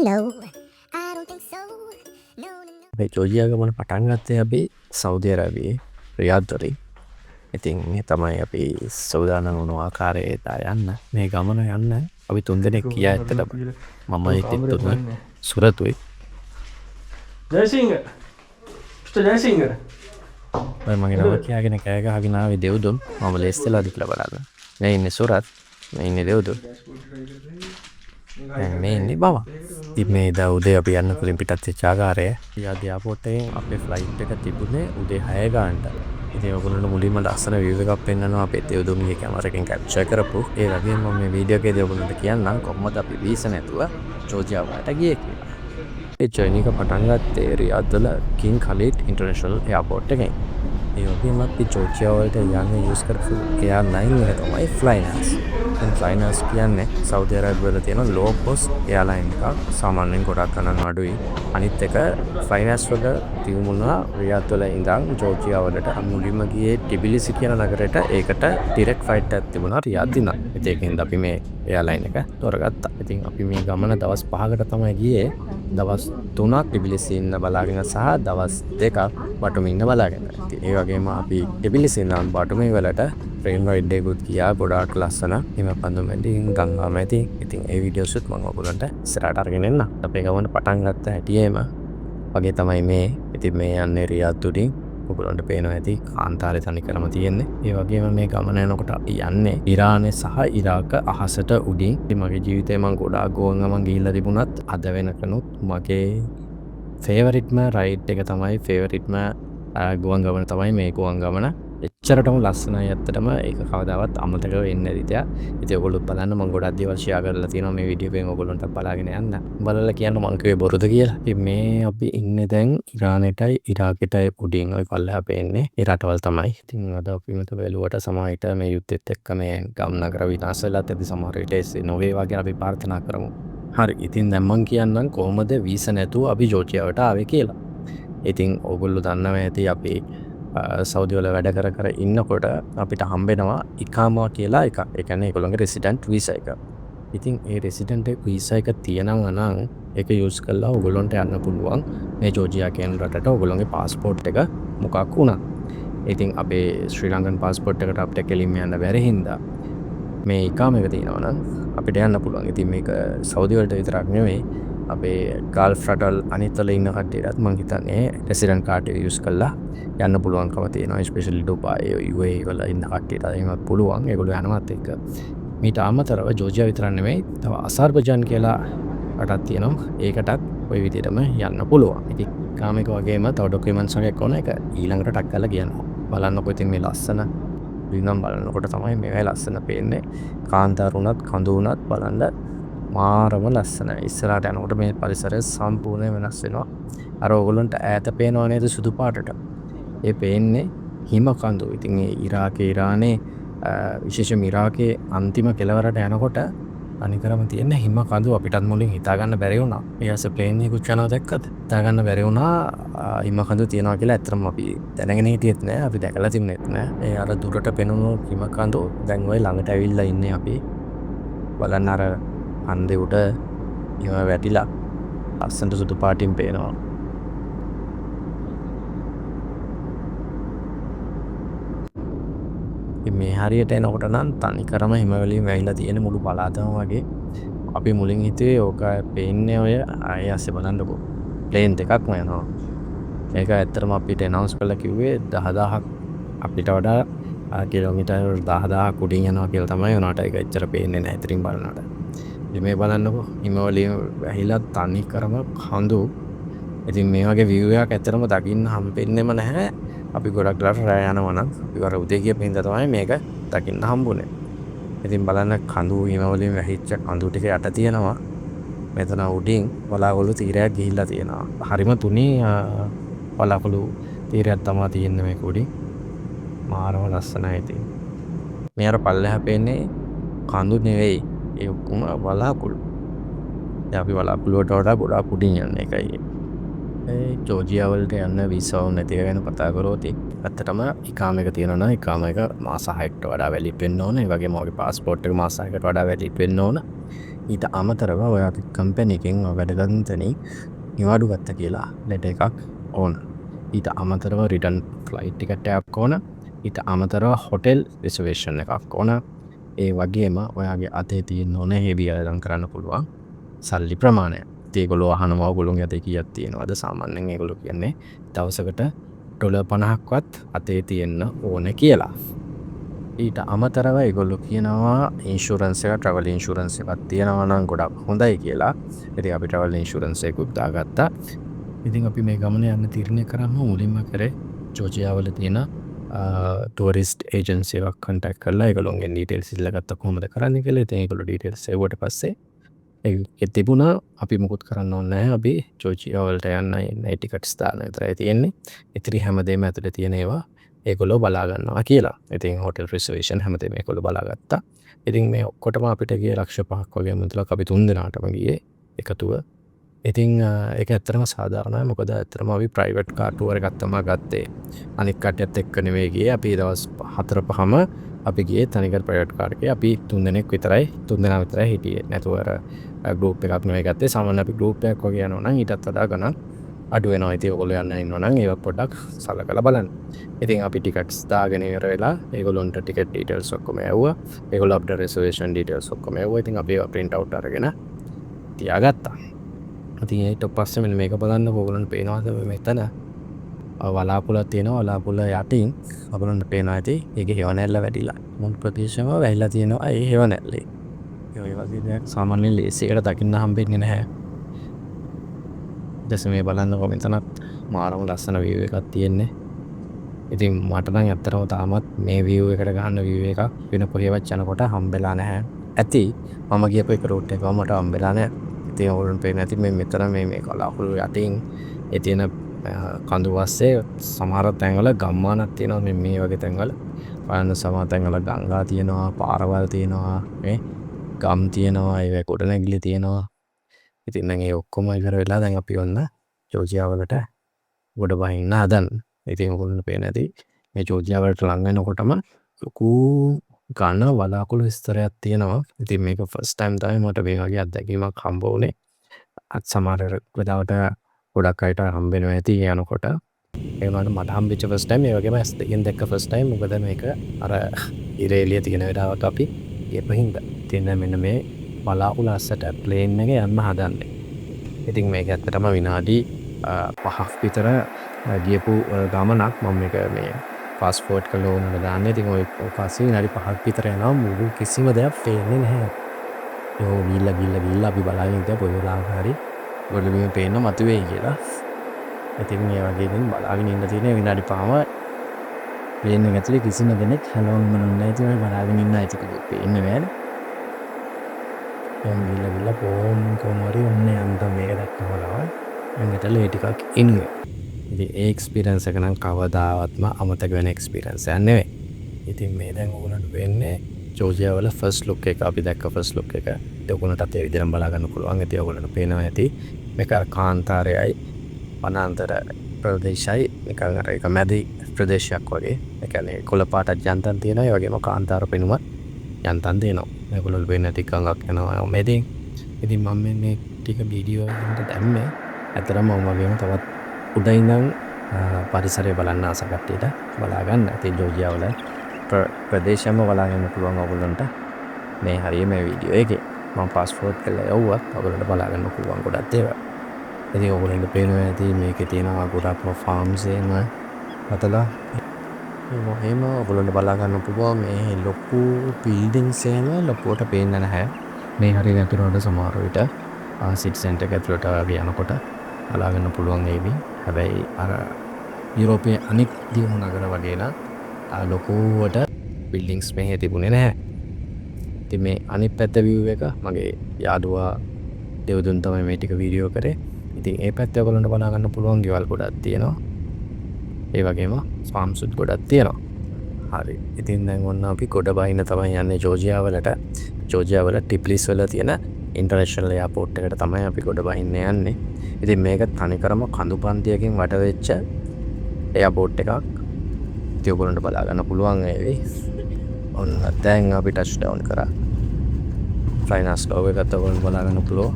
No, I don't think so. No, no, no. අපේ ජෝර්ජියා ගමන පටන් ගත්තේ අපි සෞදි අරාබියේ රියාද් වලින්. ඉතින් මේ තමයි අපි සූදානම් වුණු ආකාරය එදා යන්න. මේ ගමන යන්න අපි 3 දෙනෙක් ගියා ඇත්තටම. මම ඉතින් තුන සුරතුයි. ජයසිංහ මිස්ටර් ජයසිංහ මගේ නම කියාගෙන කෑ ගහගෙන ආවේ දෙව්දුන්. මම ලේස්තිලා දික්ලා බලන්න. මේ ඉන්නේ සුරත්. මේ ඉන්නේ දෙව්දුන්. මේ ඉන්නේ බව. ඉතින් මේ දා උදේ අපි යන්න කලින් පිටත් වෙච්ච ආකාරය. රියාද් එයාපෝට් එකෙන් අපේ ෆ්ලයිට් එක තිබුණේ උදේ 6 ගානට. ඉතින් ඔයගොල්ලන්ට මුලින්ම ලස්සන view එකක් පෙන්නනවා අපේ දෙව්දුන්ගේ කැමරා එකෙන් කැප්චර් කරපු. ඒ වගේම මම මේ වීඩියෝ එකේදී ඔයගොල්ලන්ට කියන්නම් කොහොමද අපි වීසා නැතුව ජෝර්ජියාවට ගියේ කියලා. ඒ ජර්නි එක පටන් ගත්තේ රියාද් වල කින් ඛලීද් ඉන්ටර්නැෂනල් එයාපෝට් එකෙන්. ඒ වගේම අපි ජෝර්ජියා වලට යන්න යූස් කරපු එයාර්ලයින් එක තමයි ෆ්ලයිනස්. දැන් ෆ්ලයිනස් කියන්නේ සෞදි අරාබිය වල තියෙන ලෝ කොස්ට් එයාර්ලයින් එකක්. සාමාන්‍යයෙන් ගොඩක් ගණන් අඩුයි. අනිත් එක ෆ්ලයිනස් වල තියුණා රියාද් වල ඉඳන් ජෝර්ජියා වලට මුලින්ම ගියේ ටිබිලිසි කියන නගරයට. ඒකට ඩිරෙක්ට් ෆ්ලයිට් එකක් තිබුණා රියාද් ඉඳන්. ඒකෙන්ද අපි මේ එයාර්ලයින් එක තෝරගත්තා. ඉතින් අපි මේ ගමන දවස් 5කට තමයි ගියේ. දවස් 3ක් ටිබිලිසි ඉන්න බලාගෙන සහ දවස් 2ක් බටුම ඉන්න බලාගෙන. ඉතින් ඒ වගේම අපි ටිබිලිසි ඉඳන් බටුම වලට ට්‍රේන් රයිඩ් එකකුත් ගියා. ගොඩාක් ලස්සන. හිම පන්දු මැදින් ගංගා මැදි. ඉතින් ඒ වීඩියෝස් උත් මම ඔයගොල්ලන්ට ඉස්සරහට අරගෙන එන්න. අපේ ගමන පටන් ගත්ත හැටියෙම වගේ තමයි මේ. ඉතින් මේ යන්නේ රියාද් උඩින්. ඔයගොල්ලන්ට පේනවා ඇති කාන්තාරේ තනිකරම තියෙන්නේ. ඒ වගේම මේ ගමන යනකොට අපි යන්නේ ඉරානයේ සහ ඉරාක අහසට උඩින්. ඉතින් මගේ ජීවිතේ මම ගොඩාක් ගෝවන් ගමන් ගිහිල්ලා තිබුණත් අද වෙනකනුත් මගේ ෆේවරිට්ම රයිඩ් එක තමයි ෆේවරිට්ම ගෝවන් ගමන තමයි මේ ගෝවන් ගමන. එච්චරටම ලස්සනයි ඇත්තටම. ඒක කවදාවත් අමතක වෙන්නේ නැති දෙයක්. ඉතින් ඔයගොල්ලෝ බලන්න මම ගොඩක් දේවල් ෂෙයා කරලා තියෙනවා මේ වීඩියෝ එකෙන්. ඔයගොල්ලන්ට බලාගෙන යන්න. බලලා කියන්න මම කිව්වේ බොරුද කියලා. ඉතින් මේ අපි ඉන්නේ දැන් ඉරානෙටයි ඉරාකෙටයි උඩින්. ඔය පල්ලෙහා පේන්නේ ඒ රටවල් තමයි. ඉතින් අද අපි මෙතන බැලුවට සමහරවිට මේ යුද්ධෙත් එක්ක මේ ගම් නගර විනාශ වෙලාත් ඇති. සමහර විට ඒ නොවේවා කියලා අපි ප්‍රාර්ථනා කරමු. හරි. ඉතින් දැන් මම කියන්නම් කොහොමද වීසා නැතුව අපි ජෝර්ජියාවට ආවේ කියලා. ඉතින් ඔයගොල්ලෝ දන්නවා ඇති අපි සෞදි වල වැඩ කර ඉන්නකොට අපිට හම්බෙනවා ඉකාමා කියලා එකක්. ඒ කියන්නේ ඒගොල්ලන්ගේ රෙසිඩන්ට් වීසා එක. ඉතින් ඒ රෙසිඩන්ට් වීසා එක තියෙනවා නම් ඒක යූස් කරලා ඔයගොල්ලන්ට යන්න පුළුවන් මේ ජෝර්ජියා කියන රටට. ඔයගොල්ලන්ගේ පාස්පෝර්ට් එක මොකක් වුණා. ඉතින් අපේ ශ්‍රී ලංකන් පාස්පෝර්ට් එකට අපිට කෙලින්ම යන්න බැරි හින්දා මේ ඉකාම එක තියෙනවා නම් අපිට යන්න පුළුවන්. ඉතින් මේක සෞදි වලට විතරක් නෙවෙයි අපේ ගල්ෆ් රටවල් අනිත් වල ඉන්න කට්ටියටත් මම හිතන්නේ රෙසිඩන්ට් කාඩ් එක යූස් කරලා යන්න පුළුවන්කම තියෙනවා. ස්පෙෂලි ඩුබායි UAE වල ඉන්න කට්ටියට එහෙමත් පුළුවන්. ඒගොල්ලෝ යනවත් එක්ක. මීට අමතරව ජෝර්ජියා විතර නෙවෙයි තව අසර්බයිජාන් කියලා රටක් තියෙනවා. ඒකටත් ওই විදිහටම යන්න පුළුවන්. ඉතින් කාමයක වගේම තව ඩොකියුමන්ට්ස් එකක් ඕන. ඒක ඊළඟට ටක් කරලා කියනවා. බලන්නකො ඉතින් මේ ලස්සන විනම් බලනකොට තමයි මේවයි ලස්සන පේන්නේ. කාන්තාර උනත් කඳු උනත් බලන්න මාරම ලස්සනයි. ඉස්සරහට යනකොට මේ පරිසරය සම්පූර්ණයෙන් වෙනස් වෙනවා. අර ඕගොල්ලන්ට ඈත පේනව නේද සුදු පාටට? ඒ පේන්නේ හිම කඳු. ඉතින් මේ ඉරාකේ ඉරානේ විශේෂයෙන්ම ඉරාකේ අන්තිම කෙළවරට යනකොට අනිකරම තියෙන හිම කඳු අපිටත් මුලින් හිතා ගන්න බැරි වුණා. ඊයස ප්ලේන් එකකුත් යනවා දැක්කද? හිතා ගන්න බැරි වුණා හිම කඳු තියෙනවා කියලා. ඇත්තටම අපි දැනගෙන හිටියෙත් නෑ. අපි දැකලා තිබුණෙත් නෑ. ඒ අර දුරට පෙනුණු හිම කඳු දැන් ওই ළඟට ඇවිල්ලා ඉන්නේ අපි. බලන්න අර අන්දේ උඩ හිම වැටිලා අස්සන්ට සුදු පාටින් පේනවා. මේ හරියට එනකොට නම් තනිකරම හිම වලින් වැහිලා තියෙන මුළු පළාතම වගේ. අපි මුලින් හිතුවේ ඕක පේන්නේ ඔය ආයෙත් බලන්නකෝ ප්ලේන් දෙකක්ම යනවා. ඒක ඇත්තටම අපිට ඇනවුන්ස් කරලා කිව්වේ 10000ක් අපිට වඩා කිලෝමීටර් 10000ක් උඩින් යනවා කියලා තමයි. උනාට ඒක එච්චර පේන්නේ නැහැ ඉතින් බලනකොට. ඉතින් මේ බලන්නකෝ හිම වලින් වැහිලා තනිකරම කඳු. ඉතින් මේ වගේ view එකක් ඇත්තටම දකින්න හම්බෙන්නෙම නැහැ. අපි ගොඩක් දවස් රැ යනවා නම් අපි වර උදේ ගිය පින්දා තමයි මේක දකින්න හම්බුනේ. ඉතින් බලන්න කඳු හිම වලින් වැහිච්ච කඳු ටික යට තියෙනවා. මෙතන උඩින් වලාකුළු තීරයක් ගිහිල්ලා තියෙනවා. හරිම තුනී වලාකුළු තීරයක් තමයි තියෙන්නේ මේක උඩින්. මාරම ලස්සනයි ඉතින්. මේ අර පල්ලෙහා පේන්නේ කඳු නෙවෙයි. ඒ ඔක්කොම වලාකුළු. දැන් අපි වලාකුළු වලට වඩා ගොඩාක් උඩින් යන්නේ ඒකයි. ජෝර්ජියා වලට යන්න වීසා නැති ගැන කතා කරොත් ඇත්තටම ඉකාම එක තියෙනවා නම් ඉකාම එක මාස 6කට වඩා වැලිඩ් වෙන්න ඕන. ඒ වගේම ඔයගේ පාස්පෝර්ට් එක මාස 6කට වඩා වැලිඩ් වෙන්න ඕන. ඊට අමතරව ඔයාගේ කම්පැනි එකෙන් වැඩ කරන තැනින් නිවාඩු ගත්ත කියලා ලෙටර් එකක් ඕන. ඊට අමතරව රිටර්න් ෆ්ලයිට් ටිකට් එකක් ඕන. ඊට අමතරව හොටෙල් රිසර්වේෂන් එකක් ඕන. ඒ වගේම ඔයාගේ අතේ තියෙන ඕන හේවි අරන් කරන්න පුළුවන් සල්ලි ප්‍රමාණය. ඒගොල්ලෝ අහනවා ඔයගොල්ලෝගේ අතේ කීයක් තියෙනවද? සාමාන්‍යයෙන් ඒගොල්ලෝ කියන්නේ දවසකට $50ක්වත් අතේ තියෙන්න ඕන කියලා. ඊට අමතරව ඒගොල්ලෝ කියනවා ඉන්ෂුරන්ස් එක, ට්‍රැවල් ඉන්ෂුරන්ස් එකක් තියෙනවා නම් ගොඩක් හොඳයි කියලා. ඉතින් අපි ට්‍රැවල් ඉන්ෂුරන්ස් එකකුත් දාගත්තා. ඉතින් අපි මේ ගමන යන්න තීරණය කරාම මුලින්ම කරේ ජෝර්ජියා වල තියෙන ටූරිස්ට් ඒජන්සි එකක් කන්ටැක්ට් කරලා ඒගොල්ලෝගෙන් ඩීටේල්ස් ඉල්ලගත්තා කොහොමද කරන්න කියලා. ඉතින් ඒගොල්ලෝ ඩීටේල්ස් එවුවට පස්සේ ඒ තිබුණා අපි මොකුත් කරන්න ඕනේ නැහැ. අපි ජෝර්ජියා වලට යන්න ටිකට්ස් දාන්න විතරයි තියෙන්නේ. ඉතින් හැමදේම ඇතුලේ තියෙන ඒවා ඒගොල්ලෝ බලා ගන්නවා කියලා. ඉතින් හොටෙල් රිසර්වේෂන් හැමදේම ඒගොල්ලෝ බලාගත්තා. ඉතින් මේ ඔක්කොටම අපිට ගියේ $1,500ක් වගේ මුදලක් අපි 3 දිනාටම ගියේ එකතුව. ඉතින් ඒක ඇත්තටම සාධාරණයි. මොකද ඇත්තටම අපි ප්‍රයිවට් කාර් ටුවර් එකක් තමයි ගත්තේ. අනිත් කට්ටියත් එක්ක නෙවෙයි ගියේ. අපි දවස් 4-5ම අපි ගියේ තනිකර ප්‍රයිවට් කාර් එකේ. අපි 3 දෙනෙක් විතරයි 3 දෙනා විතරයි හිටියේ. නැතුව ගෲප් එකක් නෙවෙයි ගත්තේ. සාමාන්‍ය අපි ගෲප් එකක් වගේ යනවා නම් ඊටත් වඩා ගණන් අඩු වෙනවා. ඉතින් ඔයගොල්ලෝ යන්න ඉන්නවා නම් ඒක පොඩ්ඩක් සලකලා බලන්න. ඉතින් අපි ටිකට්ස් දාගෙන ඉවර වෙලා ඒගොල්ලොන්ට ටිකට් ඩීටේල්ස් ඔක්කොම ඇව්වා. ඒගොල්ලෝ අපිට රිසර්වේෂන් ඩීටේල්ස් ඔක්කොම ඇව්වා. ඉතින් අපි ඒවා print out අරගෙන තියාගත්තා. ඉතින් ඊට පස්සේ මෙන්න මේක බලන්න ඔයගොල්ලන්ට පේනවාද මෙතන වලාකුළක් තියෙනවා. වලාකුළ යටින් ඔයගොල්ලන්ට පේනවා ඇති ඒකේ හෙවණැල්ල වැඩිලා. මුල් ප්‍රදේශම වැහිලා තියෙනවා ඒ හෙවණැල්ලේ. ඒ වගේ දෙයක් සාමාන්‍යයෙන් ලේසියකට දකින්න හම්බෙන්නේ නැහැ. දැන් මේ බලන්නකො මෙතනත් මාරම ලස්සන view එකක් තියෙන්නේ. ඉතින් මට නම් ඇත්තටම තාමත් මේ view එකට ගන්න view එකක් වෙන කොහෙවත් යනකොට හම්බෙලා නැහැ. ඇති මම ගියපු එක route එක මට හම්බෙලා නැහැ. ඉතින් ඔයගොල්ලන්ට පේන්නේ නැති මේ මෙතන මේ කලාකුළු යටින් ඒ තියෙන කඳු වස්සේ සමහර තැන්වල ගම්මානක් තියෙනවා. මේ වගේ තැන්වල බලන්න සමහර තැන්වල ගංගා තියෙනවා, පාරවල් තියෙනවා, මේ ගම් තියෙනවා, ඒ ගොඩනැගිලි තියෙනවා. ඉතින් දැන් ඒ ඔක්කොම ඉවර වෙලා දැන් අපි ඔන්න ජෝර්ජියා වලට ගොඩ බහින්න හදන්න. ඉතින් ඔයගොල්ලන්ට පේන්නේ නැති මේ ජෝර්ජියා වලට ලං වෙනකොටම ලොකු ඝන වලාකුළු විස්තරයක් තියෙනවා. ඉතින් මේක ෆස්ට් ටයිම් තමයි මට මේ වගේ අත්දැකීමක් හම්බ වුණේ. අත් සමහර වෙලාවට ගොඩක් අයට හම්බෙනවා ඇති යනකොට. ඒ වුණාට මට හම්බෙච්ච ෆස්ට් ටයිම් ඒ වගේම ඇස් දෙකෙන් දැක්ක ෆස්ට් ටයිම්. මොකද මේක අර ඉර එළිය තියෙන වෙලාවට අපි ගියපු හින්දා. ඉතින් දැන් මෙන්න මේ වලාකුළු අස්සට ප්ලේන් එක යන්න හදන්නේ. ඉතින් මේක ඇත්තටම විනාඩි 5ක් විතර ගියපු ගමනක්. මම මේක මේ ෆාස්ට් ෆෝවර්ඩ් කරලා ඕනම දාන්න. ඉතින් ඔය පස්සේ විනාඩි 5ක් විතර යනවා. මුළු කිසිම දෙයක් පේන්නේ නැහැ. ඒ ගිල්ල අපි බලාගෙන ඉඳලා පොය ලාංකාරි ගොඩබිම පේන්න මතුවේයි කියලා. ඉතින් මේ වගේ ඉතින් බලාගෙන ඉන්න තියෙන විනාඩි 5ම ප්ලේන් එක ඇතුලේ කිසිම දෙනෙක් හැලෝන් මනුන් නැහැ. ඉතින් බලාගෙන ඉන්න අය ටික පේන්නේ නැහැ. ගිල්ල කොහොමරි ඔන්න යන්තම් මේක දැක්කම ලවයි එන්නට ලේ ටිකක් ඉන්නේ. ඉතින් ඒ එක්ස්පීරියන්ස් එක නම් කවදාවත්ම අමතක වෙන එක්ස්පීරියන්ස් එකක් නෙවෙයි. ඉතින් මේ දැන් ඔයගොල්ලන්ට වෙන්නේ ජෝර්ජියා වල ෆස්ට් ලුක් එක අපි දැක්ක ෆස්ට් ලුක් එක. ඒක ඔයගොල්ලන්ටත් ඒ විදිහටම බලා ගන්න පුළුවන්. ඉතින් ඔයගොල්ලන්ට පේනවා ඇති මේක කාන්තාරයයි වනාන්තර ප්‍රදේශයයි නිකන් අර එක මැදි ප්‍රදේශයක් වගේ. ඒ කියන්නේ කොළ පාටක් යන්තම් තියෙනවා. ඒ වගේම කාන්තාර පෙනුම යන්තම් දෙනවා. මේගොල්ලෝ වෙන ටික ගඟක් යනවා මෙදින්. ඉතින් මම මේ ටික වීඩියෝ එකකට දැම්මේ ඇත්තටම මම වගේම තවත් උඩ ඉඳන් පරිසරය බලන්න ආස කට්ටියට බලා ගන්න. ඉතින් ජෝර්ජියා වල ප්‍රදේශයම බලා ගන්න පුළුවන් ඔයගොල්ලන්ට මේ හරිය මේ වීඩියෝ එකේ. මම ෆාස්ට් ෆෝවර්ඩ් කරලා යවුවා. ඔයගොල්ලන්ට බලා ගන්න පුළුවන් ගොඩක් දේවල්. ඉතින් ඔයගොල්ලන්ට පේනවා ඇති මේකේ තියෙනවා ගොඩක්ම ෆාම්ස් එහෙම හතලා මොහෙම ඔයගොල්ලන්ට බලා ගන්න පුළුවන්. මේ ලොකු බිල්ඩින්ග්ස් එහෙම ලොකුවට පේන්නේ නැහැ. මේ හරිය ඇතුළට සමහර විට සිටි සෙන්ටර් එක ඇතුළට වගේ යනකොට බලා ගන්න පුළුවන් ඒවි. හැබැයි අර යුරෝපයේ අනෙක් දියුණු නගර වගේ නා ලොකුවට බිල්ඩින්ග්ස් මෙහෙ තිබුණේ නැහැ. ඉතින් මේ අනිත් පැත්ත view එක මගේ යාළුවා දෙවදුන් තමයි මේ ටික වීඩියෝ කරේ. ඉතින් ඒ පැත්තේ ඔයගොල්ලන්ට බලා ගන්න පුළුවන් ගෙවල් ගොඩක් තියෙනවා. ඒ වගේම ෆාම්ස් ගොඩක් තියෙනවා. හරි. ඉතින් දැන් ඔන්න අපි ගොඩ බහින්න තමයි යන්නේ ජෝර්ජියා වලට. ජෝර්ජියා වල ටිප්ලිස් වල තියෙන ඉන්ටර්නැෂනල් එයාපෝට් එකට තමයි අපි ගොඩ බහින්න යන්නේ. ඉතින් මේක තනිකරම කඳු පන්තියකින් වට වෙච්ච එයාපෝට් එකක්. ඉතින් ඔයගොල්ලන්ට බලා ගන්න පුළුවන් ඒවි. ඔන්න දැන් අපි ටච් ඩවුන් කරා. ෆ්ලයිනස් ලෝව එකත් ඔයගොල්ලෝ බලාගන්න පුළුවන්.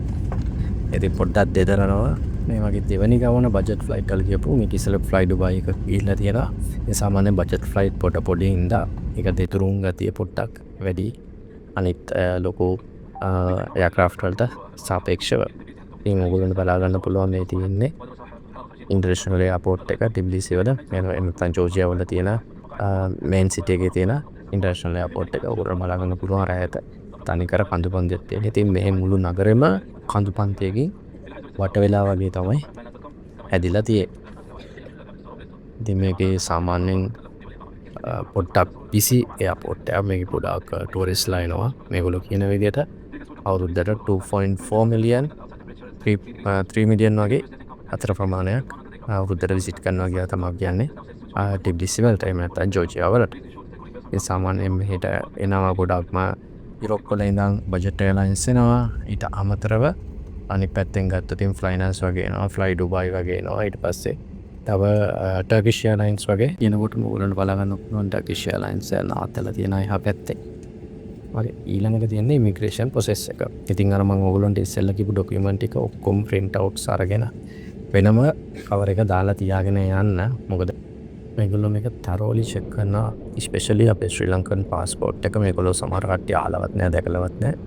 ඉතින් පොඩ්ඩක් දෙදරනවා මේ වගේ දෙවනි ගමන බජට් ෆ්ලයිට් වල කියපු මේ ඉස්සෙල්ලා ෆ්ලයි ඩුබායි එක ගිහිල්ලා තියෙනවා. ඒ සාමාන්‍ය බජට් ෆ්ලයිට් පොඩි ඉඳා ඒක දෙතුරුන් ගතිය පොඩ්ඩක් වැඩි අනිත් ලොකු එයාක්‍රාෆ්ට් වලට සාපේක්ෂව. ඉතින් ඔයගොල්ලන්ට බලාගන්න පුළුවන් මේ තියෙන්නේ ඉන්ටර්නැෂනල් එයාපෝට් එක ටිබ්ලිසි වල නැත්නම් ජෝර්ජියා වල තියෙන මේන් සිටි එකේ තියෙන ඉන්ටර්නැෂනල් එයාපෝට් එක ඔයගොල්ලන්ට බලාගන්න පුළුවන් රැයට තනිකර කඳු පන්තියක් තියෙන. ඉතින් මේ මුළු නගරෙම කඳු පන්තියකින් වට වෙලා වගේ තමයි හැදිලා තියෙන්නේ. ඉතින් මේකේ සාමාන්‍යයෙන් පොඩ්ඩක් පිසි එයාපෝට් එක. මේක පොඩක් ටූරිස්ට්ලා එනවා මේගොල්ලෝ කියන විදිහට අවුරුද්දට 2.4 මිලියන් 3 මිලියන් වගේ අතර ප්‍රමාණයක් අවුරුද්දට විසිට් කරනවා කියලා තමයි කියන්නේ ටිබ්ලිසි වලට එහෙම නැත්නම් ජෝර්ජියා වලට. ඒ සාමාන්‍යයෙන් මෙහෙට එනවා ගොඩක්ම යුරෝප් වල ඉඳන් බජට් එයර්ලයින්ස් එනවා. ඊට අමතරව අනිත් පැත්තෙන් ගත්තොත් ෆ්ලයිනස් වගේ එනවා, ෆ්ලයි ඩුබායි වගේ එනවා. ඊට පස්සේ තව ටර්කිෂ් එයර්ලයින්ස් වගේ එනකොට මොකලන්ට බලාගන්න පුළුවන් ටර්කිෂ් එයර්ලයින්ස් නාත්තල තියෙන එහා පැත්තේ. වගේ ඊළඟට තියෙන්නේ ඉමිග්‍රේෂන් ප්‍රොසෙස් එක. ඉතින් අර මම ඔයගොල්ලන්ට ඉස්සෙල්ලා කිව්ව ඩොකියුමන්ට් එක ඔක්කොම print outs අරගෙන වෙනම කවර් එක දාලා තියාගෙන යන්න. මොකද මේගොල්ලෝ මේක thoroughly check කරනවා. especially අපේ ශ්‍රී ලංකන් passport එක මේගොල්ලෝ සමහර කට්ටිය අහලවත් නැහැ, දැකලවත් නැහැ.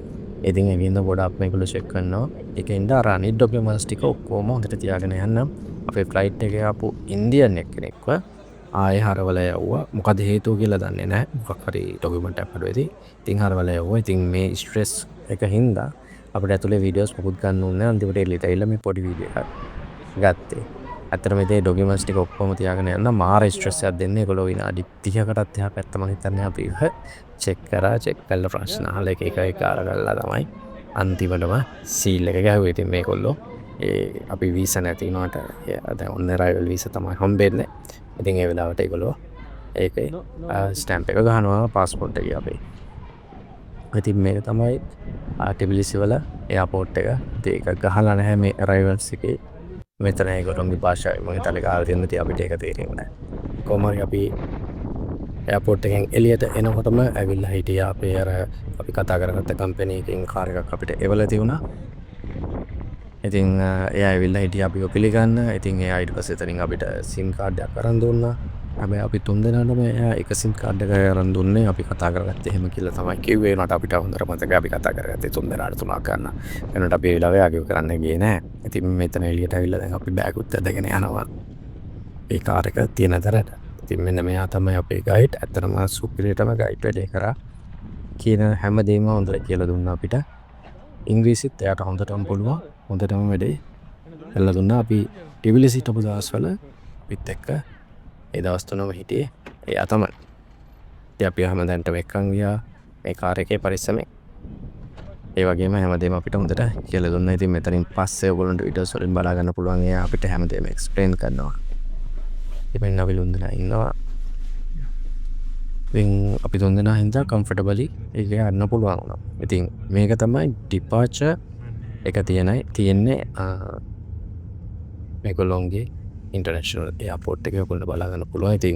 ඉතින් ඒකින්ද ගොඩක් මේගොල්ලෝ check කරනවා. ඒකෙන්ද අර අනිත් ඩොකියුමන්ට්ස් ටික ඔක්කොම හොඳට තියාගෙන යන්න. අපේ ෆ්ලයිට් එකේ ආපු ඉන්දියන් එක්කෙනෙක්ව ආයේ හරවලා යවුවා. මොකද හේතුව කියලා දන්නේ නැහැ. මොකක් හරි ඩොකියුමන්ට් එකක් අඩුවේදී. ඉතින් හරවලා යවුවා. ඉතින් මේ ස්ට්‍රෙස් එක හින්දා අපිට ඇතුලේ වීඩියෝස් මොකුත් ගන්න ඕනේ නැහැ. අන්තිමට එළියට ඇවිල්ලා මේ පොඩි වීඩියෝ එකක් ගත්තේ. ඇත්තටම මේ ඩොකියුමන්ට්ස් ටික ඔක්කොම තියාගෙන යන්න මාර ස්ට්‍රෙස් එකක් දෙන්නේ. ඒගොල්ලෝ විනාඩි 30කටත් එහා පැත්ත මම හිතන්නේ අපි චෙක් කරලා ප්‍රශ්න අහලා එක අරගල්ලා තමයි අන්තිමටම සීල් එක ගහුවේ. ඉතින් මේගොල්ලෝ අපි වීසා නැති වුණාට දැන් ඔන්න රයිවල් වීසා තමයි හම්බෙන්නේ. ඉතින් ඒ වෙලාවට ඒගොල්ලෝ ඒකේ ස්ටැම්ප් එක ගහනවා පාස්පෝර්ට් එකේ අපේ. ඉතින් මේක තමයි ටිබ්ලිසි වල එයාපෝට් එක. ඉතින් ඒක ගහලා නැහැ මේ රයිවල්ස් එකේ. මෙතන ඒගොල්ලෝගේ භාෂාවෙන් මම හිතලා ගහලා තියෙන ඉතින් අපිට ඒක තේරෙන්නේ නැහැ. කොහොම හරි අපි එයාපෝට් එකෙන් එළියට එනකොටම ඇවිල්ලා හිටියා අපේ අර අපි කතා කරගත්ත කම්පැනි එකකින් කාර් එකක් අපිට එවලා තියුණා. ඉතින් එයා ඇවිල්ලා හිටියා අපිව පිළිගන්න. ඉතින් එයා ඊට පස්සේ එතනින් අපිට SIM කාඩ් එකක් අරන් දුන්නා. හැබැයි අපි තුන් දෙනාටම එයා එක SIM කාඩ් එකක් අරන් දුන්නේ. අපි කතා කරගත්තේ එහෙම කියලා තමයි කිව්වේ. ඒකට අපිට හොඳට මතකයි අපි කතා කරගත්තේ තුන් දෙනාට තුනක් ගන්න. එනකොට අපි ඒ වෙලාවේ ආගියු කරන්න ගියේ නෑ. ඉතින් මෙතන එළියට ඇවිල්ලා දැන් අපි බෑගුත් ඇදගෙන යනවා. ඒ කාර් එක තියෙන දරට. ඉතින් මෙන්න මෙයා තමයි අපේ ගයිඩ්. ඇත්තටම සුපිරියටම ගයිඩ් වැඩේ කරා. කියන හැමදේම හොඳට කියලා දුන්නා අපිට. ඉංග්‍රීසිත් එයාට හොඳටම පුළුවන්. හොඳටම වැඩේ කරලා දුන්නා. අපි ටිබ්ලිසි හිටපු දවස්වල අපිත් එක්ක ඒ දවස් තුනම හිටියේ එයා තමයි. ඉතින් අපි හැමදාම එක්කන් ගියා මේ කාර් එකේ පරිස්සමෙන්. ඒ වගේම හැමදේම අපිට හොඳට කියලා දුන්නා. ඉතින් මෙතනින් පස්සේ ඔයගොල්ලන්ට වීඩියෝස් වලින් බලා ගන්න පුළුවන්. එයා අපිට හැමදේම එක්ස්ප්ලেইন කරනවා. ඉතින් අපි ලුන්දනා ඉන්නවා. ඉතින් අපි තුන්දෙනා හින්දා කම්ෆර්ටබලි ඒක යන්න පුළුවන් වුණා. ඉතින් මේක තමයි ඩිපාචර් එක තියෙන්නේ මේගොල්ලෝන්ගේ ඉන්ටර්නැෂනල් එයාපෝට් එකේ ඔයගොල්ලෝ බලා ගන්න පුළුවන්. ඉතින්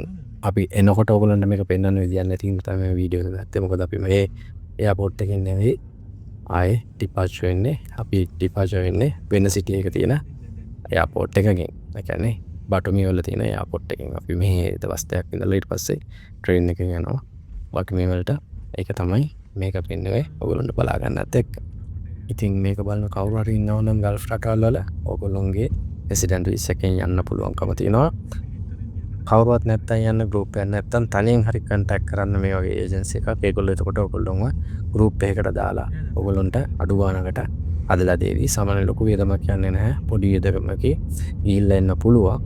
අපි එනකොට ඔයගොල්ලන්ට මේක පෙන්වන්න විදියක් නැති හින්දා තමයි මේ වීඩියෝ එක ගත්තේ. මොකද අපි මේ එයාපෝට් එකකින් නෙවෙයි ආයේ ඩිපාචර් වෙන්නේ. අපි ඩිපාචර් වෙන්නේ වෙන සිටි එක තියෙන එයාපෝට් එකකින්. ඒ කියන්නේ බටුමි වල තියෙන එයාපෝට් එකකින් අපි මේ දවස් දෙකක් ඉඳලා ඊට පස්සේ ට්‍රේන් එකකින් යනවා බටුමි වලට. ඒක තමයි මේක පෙන්වන්නේ ඔයගොල්ලන්ට බලා ගන්නත් එක්ක. ඉතින් මේක බලන කවුරු හරි ඉන්නවා නම් ගල්ෆ් රටවල් වල ඔයගොල්ලෝගේ රෙසිඩන්ට් වීසා එකෙන් යන්න පුළුවන්කම තියෙනවා. කවුරුවත් නැත්තම් යන්න ගෲප් එකක් නැත්තම් තනියෙන් හරි කන්ටැක්ට් කරන්න මේ වගේ ඒජන්සි එකක්. ඒගොල්ලෝ එතකොට ඔයගොල්ලෝම ගෲප් එකකට දාලා ඔයගොල්ලන්ට අඩු ගානකට අදලා දෙවි. සාමාන්‍ය ලොකු වියදමක් යන්නේ නැහැ. පොඩි වියදමකේ ගිහිල්ලා එන්න පුළුවන්.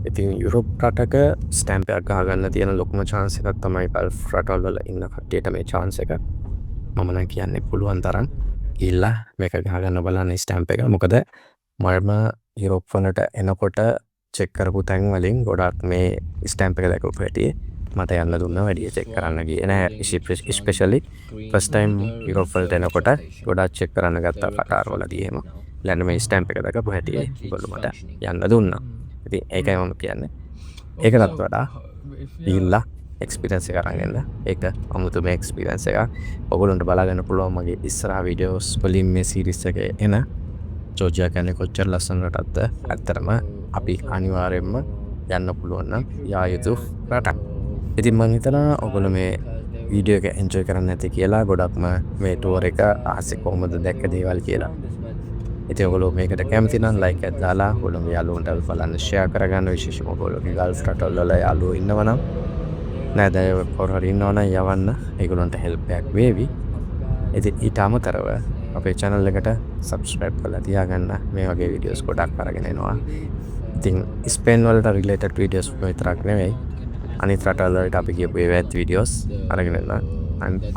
ඉතින් යුරෝප් රටක ස්ටැම්ප් එකක් ගහගන්න තියෙන ලොකුම chance එකක් තමයි ගල්ෆ් රටවල් වල ඉන්න කට්ටියට මේ chance එක. මම නම් කියන්නේ පුළුවන් තරම් ගිහිල්ලා මේක ගහගන්න බලන්න ස්ටැම්ප් එක. මොකද මම යුරෝප් වලට එනකොට චෙක් කරපු තැන් වලින් ගොඩක් මේ ස්ටැම්ප් එක දැකපු හැටි මට යන්න දුන්නා. වැඩි චෙක් කරන්න ගියේ නෑ. especially first time යුරෝප් වලට එනකොට ගොඩක් චෙක් කරන්න ගත්තා කටාර වලදී එහෙම. ඊළඟ මේ ස්ටැම්ප් එක දැකපු හැටි ඒගොල්ලෝ මට යන්න දුන්නා. ඉතින් ඒකයි මම කියන්නේ. ඒකටත් වඩා ගිහිල්ලා එක්ස්පිරියන්ස් එක අරන් එන්න. ඒක අමුතුම එක්ස්පිරියන්ස් එකක්. ඔයගොල්ලන්ට බලාගන්න පුළුවන් මගේ ඉස්සරහා වීඩියෝස් වලින් මේ සීරීස් එකේ එන ජෝර්ජියා කියන්නේ කොච්චර ලස්සනටද. ඇත්තටම අපි අනිවාර්යයෙන්ම යන්න පුළුවන් නම් යා යුතු රටක්. ඉතින් මම හිතනවා ඔයගොල්ලෝ මේ වීඩියෝ එක එන්ජොයි කරන්න ඇති කියලා. ගොඩක්ම මේ ටුවර් එක ආසේ කොහොමද දැක්ක දේවල් කියලා. ඉතින් ඔයගොල්ලෝ මේකට කැමති නම් ලයික් එකක් දාලා ඔයගොල්ලෝගේ යාළුවන්ට බලන්න ෂෙයා කරගන්න. විශේෂයෙන්ම ඔයගොල්ලෝගේ ගල්ෆ් රටවල වල යාළුවෝ ඉන්නවනම් නේද කවුරු හරි ඉන්නවනම් යවන්න. ඒගොල්ලන්ට හෙල්ප් එකක් වේවි. ඉතින් ඊට අමතරව අපේ channel එකට subscribe කරලා තියාගන්න. මේ වගේ වීඩියෝස් ගොඩක් අරගෙන එනවා. ඉතින් ස්පේන් වලට රිලේටඩ් වීඩියෝස් විතරක් නෙවෙයි අනිත් රටවල් වලට අපි කියපු ඒවත් වීඩියෝස් අරගෙන එනවා.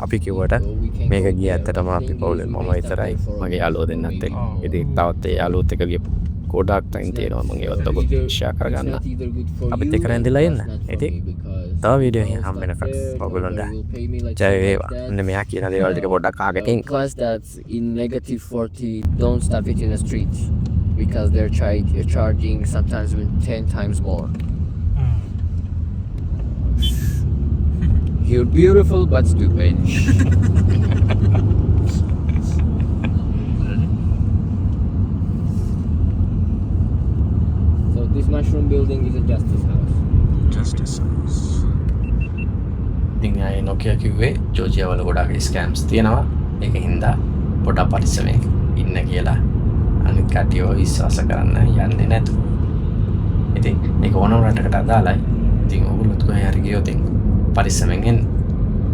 අපි කිව්වට මේක ගිය ඇත්තටම අපි පවුලේ මම විතරයි මගේ යාළුවෝ දෙන්නත් එක්ක. ඉතින් තවත් ඒ යාළුවොත් එක්ක ගියපු ගොඩක් ටයිම් තියෙනවා මම ඒවත් ඔබ ෂෙයා කරගන්න. අපිත් එක්ක රැඳිලා ඉන්න. ඉතින් තව වීඩියෝ එකකින් හම්බ වෙනකම් ඔයගොල්ලන්ට ජය වේවා. මෙන්න මෙයා කියන දේවල් ටික පොඩ්ඩක් අහගෙන ඉන්න. Class that's in -40, don't stop it in the street because they're charging sometimes with 10 times more. You're beautiful but stupid. So this mushroom building is a justice house. ඉතින් අය නොකිය කිව්වේ ජෝර්ජියා වල ගොඩාක් ස්කෑම්ස් තියෙනවා. ඒක හින්දා පොඩක් පරිස්සමෙන් ඉන්න කියලා. අනිත් කට්ටියව විශ්වාස කරන්න යන්නේ නැතු. ඉතින් මේක ඕනම රටකට අදාළයි. ඉතින් ඔයගොල්ලෝ කොහේ හරි ගියොත් පරිස්සමෙන් එන්න.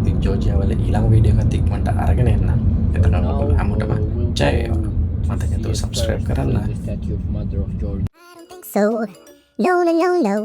ඉතින් ජෝර්ජියා වල ඊළඟ වීඩියෝ එකත් ඉක්මනට අරගෙන එන්න. එතන ඔයගොල්ලෝ හැමෝටම ජය වේවා. මතක තෝ subscribe කරන්න. The statue of Mother of Georgia. I don't think so. No, no, no, no.